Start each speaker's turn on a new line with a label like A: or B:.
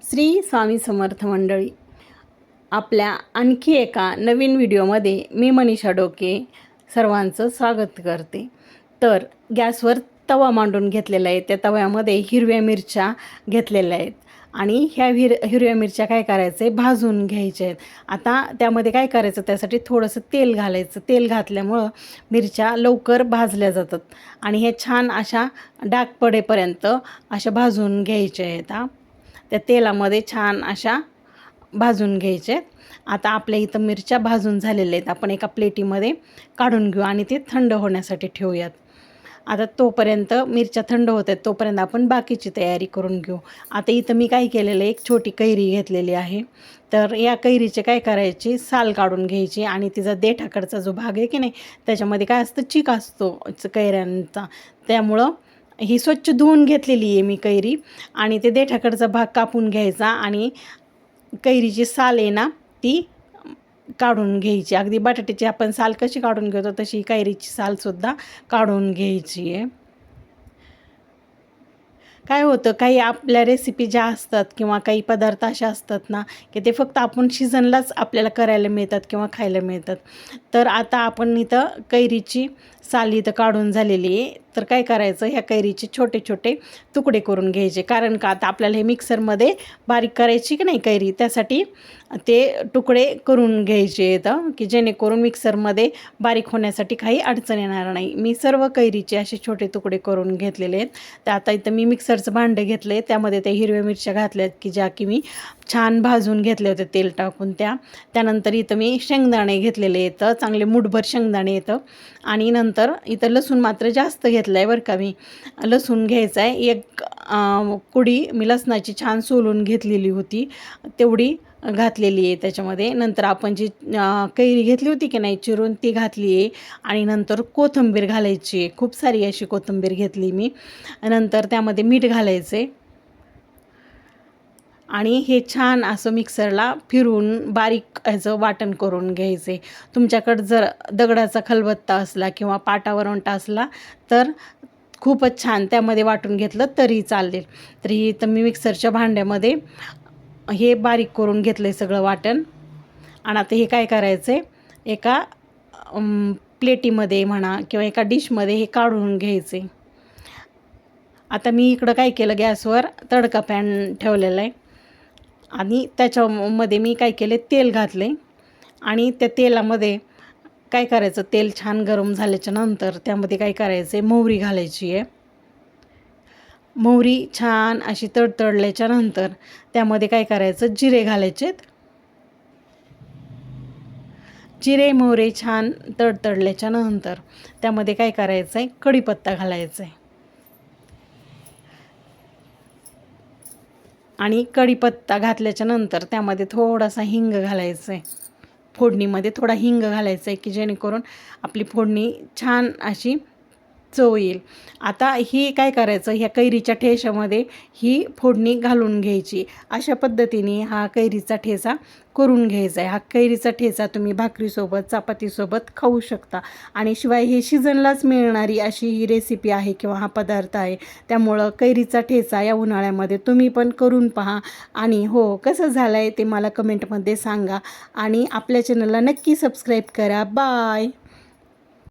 A: श्री स्वामी समर्थ मंडळी, आपल्या आणखी एका नवीन व्हिडिओमध्ये मी मनीषा डोके सर्वांचं स्वागत करते। तर गॅसवर तवा मांडून घेतलेला आहे। त्या तव्यामध्ये हिरव्या मिरच्या घेतलेल्या आहेत आणि ह्या हिरव्या मिरच्या काय करायचं आहे, भाजून घ्यायच्या आहेत। आता त्यामध्ये काय करायचं, त्यासाठी थोडंसं तेल घालायचं। तेल घातल्यामुळं मिरच्या लवकर भाजल्या जातात आणि हे छान अशा डाग पडेपर्यंत अशा भाजून घ्यायच्या आहेत। त्या तेलामध्ये छान अशा भाजून घ्यायचे। आता आपल्या इथं मिरच्या भाजून झालेल्या आहेत। आपण एका प्लेटीमध्ये काढून घेऊ आणि ते थंड होण्यासाठी ठेवूयात। आता तोपर्यंत मिरच्या थंड होत आहेत तोपर्यंत आपण बाकीची तयारी करून घेऊ। आता इथं मी काय केलेलं आहे, एक छोटी कैरी घेतलेली आहे। तर या कैरीचे काय करायचे, साल काढून घ्यायची आणि तिचा देठाकडचा जो भाग आहे की नाही, त्याच्यामध्ये काय असतं, चिक असतो कैऱ्यांचा। त्यामुळं ही स्वच्छ धुवून घेतलेली आहे मी कैरी आणि ते देठाकडचा भाग कापून घ्यायचा आणि कैरीची साल आहे ना ती काढून घ्यायची। अगदी बटाट्याची आपण साल कशी काढून घेतो तशी कैरीची सालसुद्धा काढून घ्यायची आहे। काय होतं, काही आपल्या रेसिपी ज्या असतात किंवा काही पदार्थ असे असतात ना की ते फक्त आपण सीझनलाच आपल्याला करायला मिळतात किंवा खायला मिळतात। तर आता आपण इथं कैरीची साल इथं काढून झालेली आहे। तर काय करायचं, ह्या कैरीचे छोटे छोटे तुकडे करून घ्यायचे। कारण का आता आपल्याला हे मिक्सरमध्ये बारीक करायची की नाही कैरी, त्यासाठी ते तुकडे करून घ्यायचे आहेत की जेणेकरून मिक्सरमध्ये बारीक होण्यासाठी काही अडचण येणार नाही। मी सर्व कैरीचे असे छोटे तुकडे करून घेतलेले आहेत। तर आता इथं मी मिक्सरचं भांडं घेतलं आहे, त्यामध्ये त्या हिरव्या मिरच्या घातल्यात की ज्या की मी छान भाजून घेतले होते तेल टाकून। त्यानंतर इथं मी शेंगदाणे घेतलेले आहेत, चांगले मुठभर शेंगदाणे येतं। आणि नंतर इथं लसूण मात्र जास्त घेतलं आहे बरं का, मी लसूण घ्यायचा आहे। एक कुडी मी लसणाची छान सोलून घेतलेली होती, तेवढी घातलेली आहे त्याच्यामध्ये। नंतर आपण जी कैरी घेतली होती की नाही चिरून, ती घातली आहे आणि नंतर कोथिंबीर घालायची आहे। खूप सारी अशी कोथिंबीर घेतली मी। नंतर त्यामध्ये मीठ घालायचे आणि हे छान असं मिक्सरला फिरवून बारीक ह्याचं वाटण करून घ्यायचे। तुमच्याकडं जर दगडाचा खलबत्ता असला किंवा पाटावरवंटा असला तर खूपच छान त्यामध्ये वाटून घेतलं तरी चालेल। तरी तर मी मिक्सरच्या भांड्यामध्ये हे बारीक करून घेतलं आहे सगळं वाटण। आणि आता हे काय करायचं आहे, एका प्लेटीमध्ये म्हणा किंवा एका डिशमध्ये हे काढून घ्यायचे। आता मी इकडं काय केलं, गॅसवर तडका पॅन ठेवलेला आहे आणि त्याच्यामध्ये मी काय केले, तेल घातले आणि त्या तेलामध्ये काय करायचं, तेल छान गरम झाल्याच्या नंतर त्यामध्ये काय करायचं आहे, मोहरी घालायची आहे। मोहरी छान अशी तडतडल्याच्या नंतर त्यामध्ये काय करायचं, जिरे घालायचेत। जिरे मोहरी छान तडतडल्याच्या नंतर त्यामध्ये काय करायचं आहे, कढीपत्ता घालायचा आहे आणि कढीपत्ता घातल्याच्या नंतर त्यामध्ये थोडासा हिंग घालायचा आहे। फोडणीमध्ये थोडा हिंग घालायचा आहे की जेणेकरून आपली फोडणी छान अशी चव येईल। आता ही काय करायचं, ह्या कैरीच्या ठेच्यामध्ये ही फोडणी घालून घ्यायची। अशा पद्धतीने हा कैरीचा ठेचा करून घ्यायचा आहे। हा कैरीचा ठेचा तुम्ही भाकरीसोबत चपातीसोबत खाऊ शकता आणि शिवाय हे सीझनलाच मिळणारी अशी ही रेसिपी आहे किंवा हा पदार्थ आहे। त्यामुळं कैरीचा ठेचा या उन्हाळ्यामध्ये तुम्ही पण करून पहा आणि हो, कसं झालं आहे ते मला कमेंटमध्ये सांगा आणि आपल्या चॅनलला नक्की सबस्क्राईब करा। बाय।